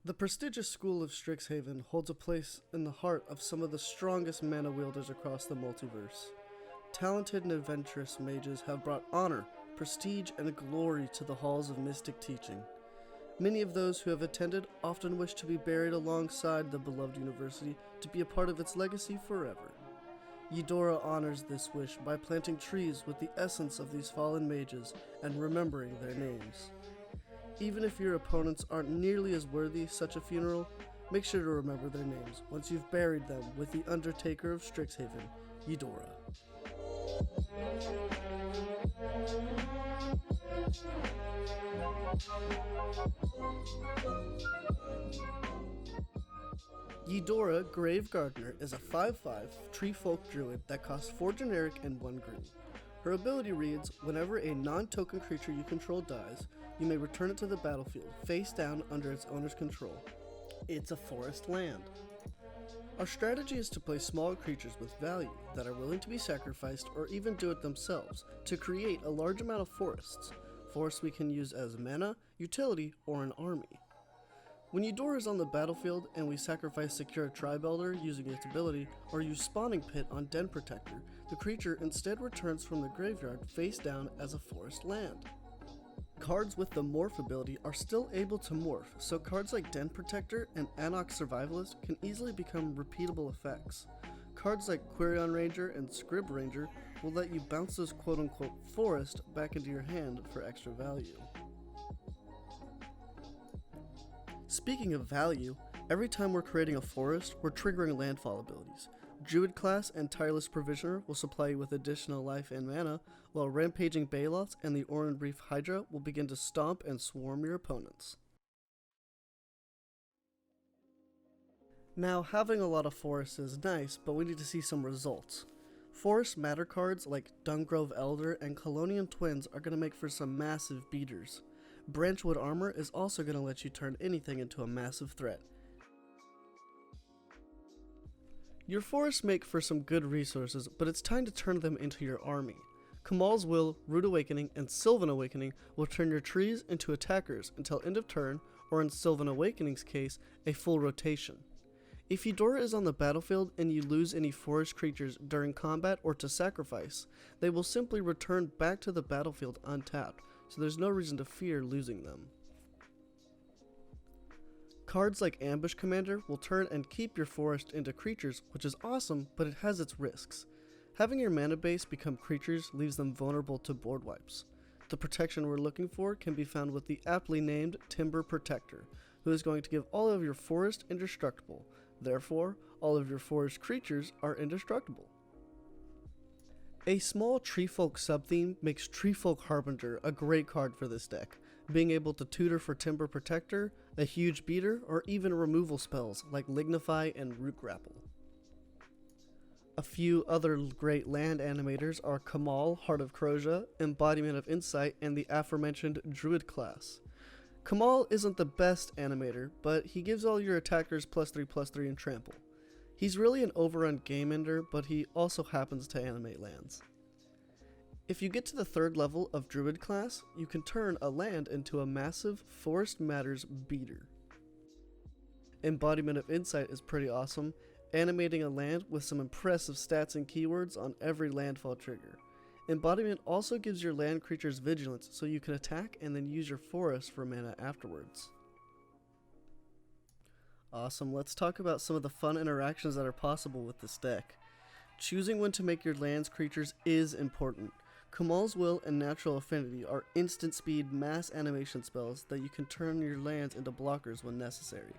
The prestigious school of Strixhaven holds a place in the heart of some of the strongest mana wielders across the multiverse. Talented and adventurous mages have brought honor, prestige, and glory to the halls of mystic teaching. Many of those who have attended often wish to be buried alongside the beloved university to be a part of its legacy forever. Yedora honors this wish by planting trees with the essence of these fallen mages and remembering their names. Even if your opponents aren't nearly as worthy such a funeral, make sure to remember their names once you've buried them with the Undertaker of Strixhaven, Yedora. Yedora Grave Gardener is a 5/5 tree folk druid that costs 4 generic and 1 green. Her ability reads, whenever a non-token creature you control dies, you may return it to the battlefield, face down under its owner's control. It's a forest land. Our strategy is to play small creatures with value that are willing to be sacrificed or even do it themselves to create a large amount of forests. Forests we can use as mana, utility, or an army. When Yedora is on the battlefield and we sacrifice Secure Tribe Elder using its ability, or use Spawning Pit on Den Protector, the creature instead returns from the graveyard face down as a forest land. Cards with the Morph ability are still able to morph, so cards like Den Protector and Anok Survivalist can easily become repeatable effects. Cards like Quirion Ranger and Scrib Ranger will let you bounce those quote-unquote forest back into your hand for extra value. Speaking of value, every time we're creating a forest, we're triggering landfall abilities. Druid class and Tireless Provisioner will supply you with additional life and mana, while Rampaging Baloths and the Oran Reef Hydra will begin to stomp and swarm your opponents. Now, having a lot of forests is nice, but we need to see some results. Forest matter cards like Dungrove Elder and Colonian Twins are going to make for some massive beaters. Branchwood Armor is also going to let you turn anything into a massive threat. Your forests make for some good resources, but it's time to turn them into your army. Kamal's Will, Root Awakening, and Sylvan Awakening will turn your trees into attackers until end of turn, or in Sylvan Awakening's case, a full rotation. If Yedora is on the battlefield and you lose any forest creatures during combat or to sacrifice, they will simply return back to the battlefield untapped, so there's no reason to fear losing them. Cards like Ambush Commander will turn and keep your forest into creatures, which is awesome, but it has its risks. Having your mana base become creatures leaves them vulnerable to board wipes. The protection we're looking for can be found with the aptly named Timber Protector, who is going to give all of your forest indestructible. Therefore, all of your forest creatures are indestructible. A small Treefolk subtheme makes Treefolk Harbinger a great card for this deck, being able to tutor for Timber Protector, a huge beater, or even removal spells like Lignify and Root Grapple. A few other great land animators are Kamal, Heart of Croja, Embodiment of Insight, and the aforementioned Druid class. Kamal isn't the best animator, but he gives all your attackers +3/+3 in trample. He's really an overrun game ender, but he also happens to animate lands. If you get to the 3rd level of Druid class, you can turn a land into a massive Forest Matters beater. Embodiment of Insight is pretty awesome, animating a land with some impressive stats and keywords on every landfall trigger. Embodiment also gives your land creatures vigilance, so you can attack and then use your forest for mana afterwards. Awesome, let's talk about some of the fun interactions that are possible with this deck. Choosing when to make your lands creatures is important. Kamal's Will and Natural Affinity are instant speed mass animation spells that you can turn your lands into blockers when necessary.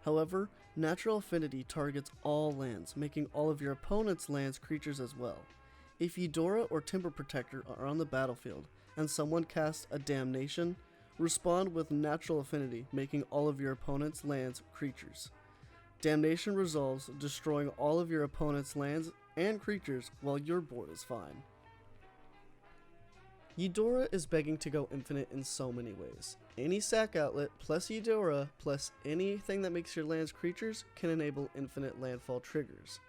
However, Natural Affinity targets all lands, making all of your opponent's lands creatures as well. If Yedora or Timber Protector are on the battlefield and someone casts a Damnation, respond with Natural Affinity, making all of your opponent's lands creatures. Damnation resolves, destroying all of your opponent's lands and creatures while your board is fine. Yedora is begging to go infinite in so many ways. Any sack outlet plus Yedora plus anything that makes your lands creatures can enable infinite landfall triggers.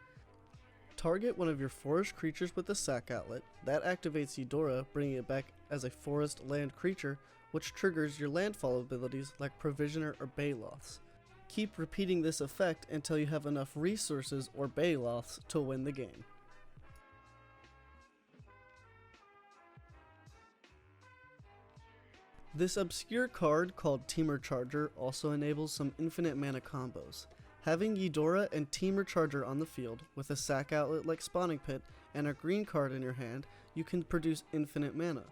Target one of your forest creatures with a sack outlet, that activates Yedora, bringing it back as a forest land creature, which triggers your landfall abilities like Provisioner or Baloths. Keep repeating this effect until you have enough resources or Bailoths to win the game. This obscure card called Teamer Charger also enables some infinite mana combos. Having Yedora and Teamer Charger on the field, with a sack outlet like Spawning Pit and a green card in your hand, you can produce infinite mana.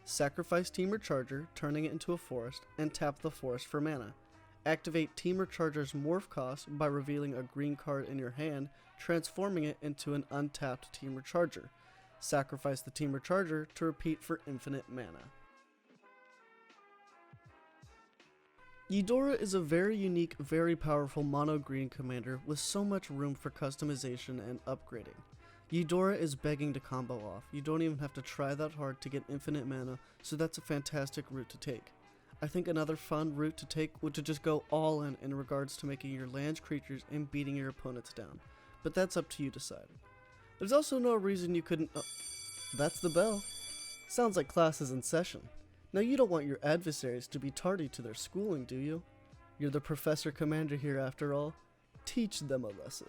Sacrifice Teamer Charger, turning it into a forest, and tap the forest for mana. Activate Teamer Charger's morph cost by revealing a green card in your hand, transforming it into an untapped Teamer Charger. Sacrifice the Teamer Charger to repeat for infinite mana. Yedora is a very unique, very powerful mono-green commander with so much room for customization and upgrading. Yedora is begging to combo off. You don't even have to try that hard to get infinite mana, so that's a fantastic route to take. I think another fun route to take would to just go all in regards to making your lands creatures and beating your opponents down, but that's up to you to decide. There's also no reason you couldn't— oh, that's the bell. Sounds like class is in session. Now you don't want your adversaries to be tardy to their schooling, do you? You're the professor commander here after all. Teach them a lesson.